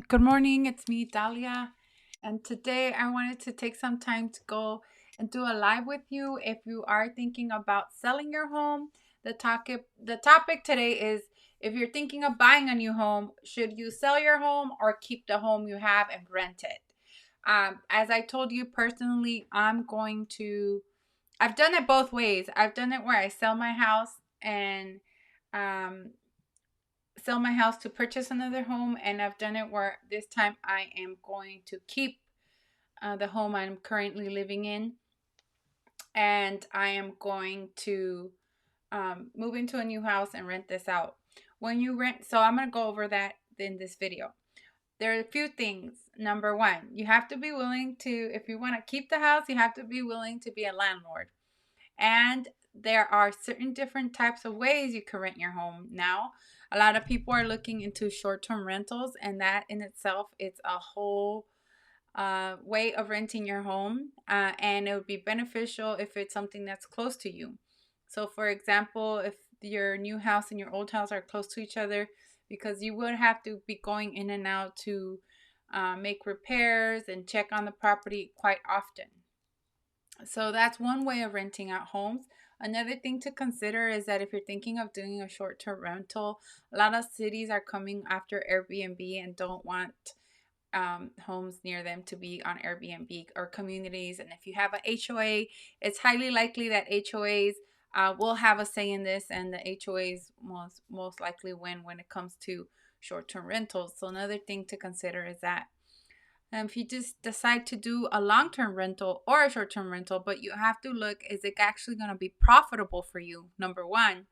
Good morning, it's me, Dalia, and today I wanted to take some time to go and do a live with you. If you are thinking about selling your home, the topic today is if you're thinking of buying a new home, should you sell your home or keep the home you have and rent it? As I told you personally, I've done it both ways. I've done it where I um, sell my house to purchase another home, and I've done it where this time I am going to keep the home I'm currently living in, and I am going to move into a new house and rent this out. When you rent, so I'm going to go over that in this video. There are a few things. Number one, you have to be willing to, if you want to keep the house, you have to be willing to be a landlord. And there are certain different types of ways you can rent your home now. A lot of people are looking into short-term rentals, and that in itself it's a whole way of renting your home, and it would be beneficial if it's something that's close to you. So, for example, if your new house and your old house are close to each other, because you would have to be going in and out to make repairs and check on the property quite often. So that's one way of renting out homes. Another thing to consider is that if you're thinking of doing a short term rental, a lot of cities are coming after Airbnb and don't want homes near them to be on Airbnb or communities. And if you have a HOA, it's highly likely that HOAs will have a say in this, and the HOAs most likely win when it comes to short term rentals. So another thing to consider is that if you just decide to do a long term rental or a short term rental, but you have to look, is it actually going to be profitable for you? Number one.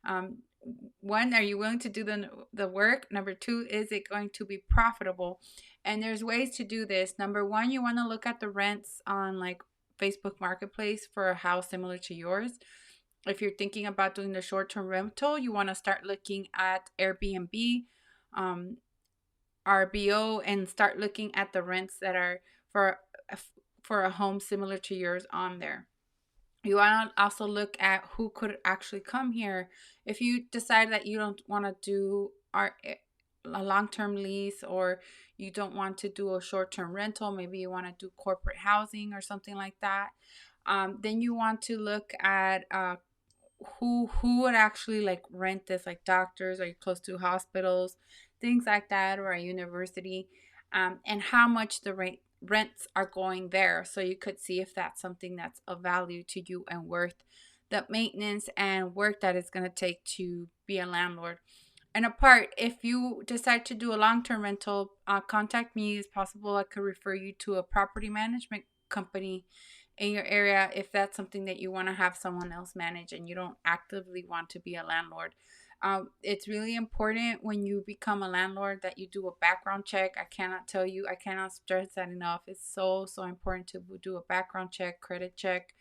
Um, one, are you willing to do the work? Number two, is it going to be profitable? And there's ways to do this. Number one, you want to look at the rents on like Facebook Marketplace for a house similar to yours. If you're thinking about doing the short term rental, you want to start looking at Airbnb, um, RBO, and start looking at the rents that are for for a home similar to yours on there. You want to also look at who could actually come here. If you decide that you don't want to do a long-term lease, or you don't want to do a short-term rental, maybe you want to do corporate housing or something like that, then you want to look at who would actually like rent this, like doctors, are you close to hospitals, things like that, or a university, and how much the rents are going there, so you could see if that's something that's of value to you and worth the maintenance and work that it's going to take to be a landlord. And apart, if you decide to do a long-term rental, contact me. It's possible I could refer you to a property management company in your area if that's something that you want to have someone else manage and you don't actively want to be a landlord. It's really important when you become a landlord that you do a background check. I cannot stress that enough. It's so important to do a background check, credit check,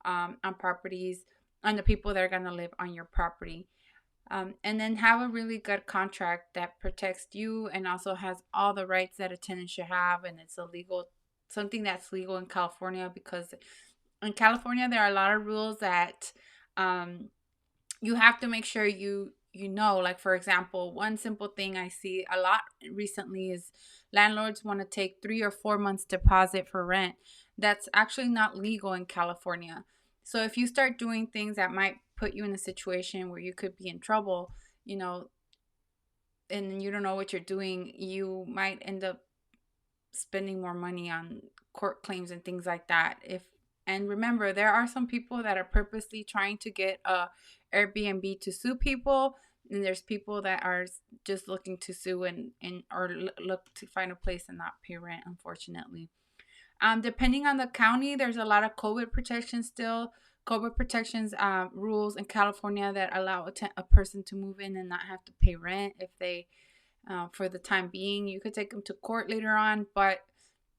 on properties, on the people that are going to live on your property. And then have a really good contract that protects you and also has all the rights that a tenant should have, and it's something that's legal in California, because in California there are a lot of rules that um, you have to make sure you know. Like, for example, one simple thing I see a lot recently is landlords want to take 3 or 4 months deposit for rent. That's actually not legal in California. So if you start doing things that might put you in a situation where you could be in trouble, you know, and you don't know what you're doing, you might end up spending more money on court claims and things like that. If And remember, there are some people that are purposely trying to get a Airbnb to sue people, and there's people that are just looking to sue and or look to find a place and not pay rent, unfortunately. Depending on the county, there's a lot of COVID protections still. COVID protections rules in California that allow a person to move in and not have to pay rent if they, for the time being. You could take them to court later on, but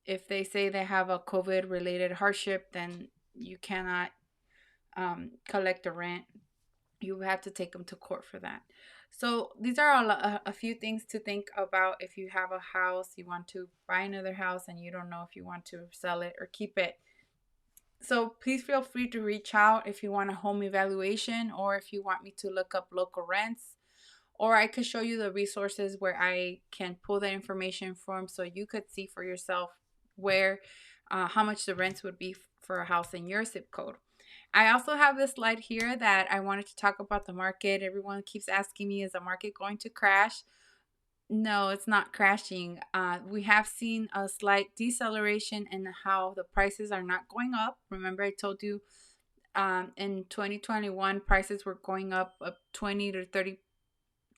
if they say they have a COVID related hardship, then you cannot collect the rent. You have to take them to court for that. So these are a few things to think about if you have a house, you want to buy another house, and you don't know if you want to sell it or keep it. So please feel free to reach out if you want a home evaluation, or if you want me to look up local rents, or I could show you the resources where I can pull that information from so you could see for yourself where how much the rents would be for a house in your zip code. I also have this slide here that I wanted to talk about the market. Everyone keeps asking me, is the market going to crash? No, it's not crashing. We have seen a slight deceleration in how the prices are not going up. Remember, I told you in 2021 prices were going up 20 to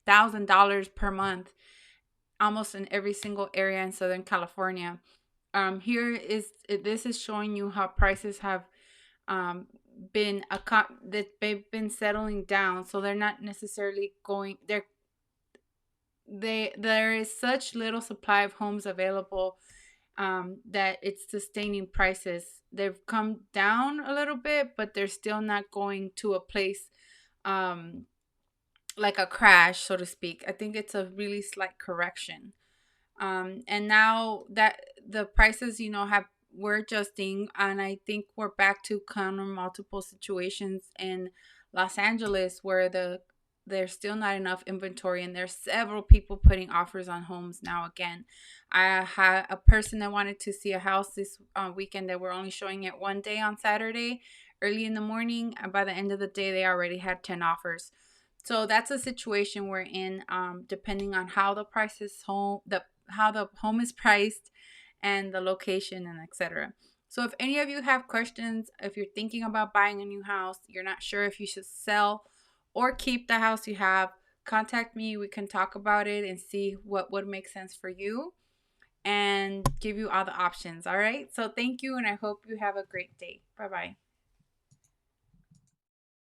$30,000 per month, almost in every single area in Southern California. Here is this is showing you how prices have um, that they've been settling down, so they're not necessarily going. There is such little supply of homes available that it's sustaining prices. They've come down a little bit, but they're still not going to a place um, like a crash, so to speak. I think it's a really slight correction. And now that the prices, have we're adjusting, and I think we're back to kind of multiple situations in Los Angeles where there's still not enough inventory, and there's several people putting offers on homes now again. I had a person that wanted to see a house this weekend that we're only showing it one day on Saturday early in the morning, and by the end of the day they already had 10 offers. So that's a situation we're in, depending on how the price is home, the how the home is priced, and the location, and etc. So if any of you have questions, if you're thinking about buying a new house, you're not sure if you should sell or keep the house you have, contact me. We can talk about it and see what would make sense for you and give you all the options. All right. So thank you, and I hope you have a great day. Bye bye.